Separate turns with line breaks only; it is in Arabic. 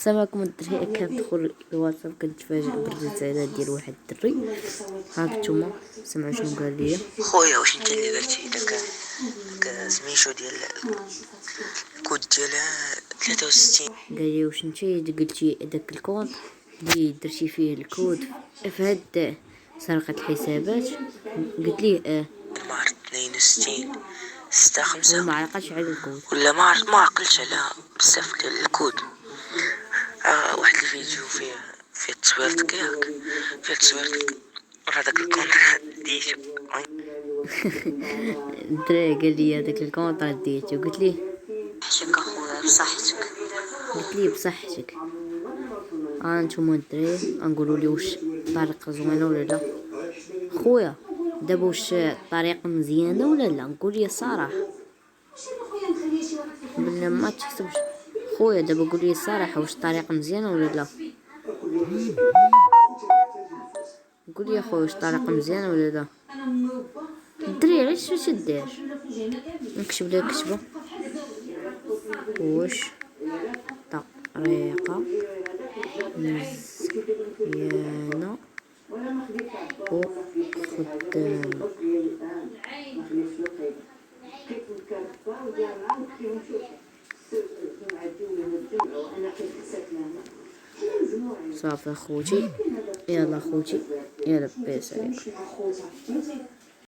سمعكم الدري كندخل الواتساب كنتفاجئ بالرسالة ديال واحد الدري. هاك نتوما سمعوا شنو قال لي.
خويا واش انت اللي درتي داك سميتو ديال الكود ديال 63؟
قال لي واش انت قلتي داك الكونط اللي درتي فيه الكود في هاد سرقة الحسابات؟ قلت ليه
ما عرفت 62 6 5
وما عقلش على الكود
ولا ما عقلتش على بزاف ديال الكود. واحد الفيديو فيه تصويرتك ياك فيه تصويرتك هذاك الكونت ديتو.
الدري قال لي هذاك الكونط ديتو. قلت ليه
حشك اخويا بصحتك.
قلت ليه بصحتك. نتوما الدراري نقولوا لي واش الطريقه زوينه ولا لا. خويا دابا واش الطريقه مزيانه ولا لا؟ نقول لي الصراحه بلا ما تحسبش. خويا دابا قول لي الصراحه واش الطريقه مزيانه ولا لا؟ قول لي خويا واش الطريقه مزيانه ولا لا؟ الدري علاش ما تديرش؟ نكتب لك كتبه واش طريقه مزيانه وخدامه. صافي خوتي، يلا خوتي، يلا بيس عليك.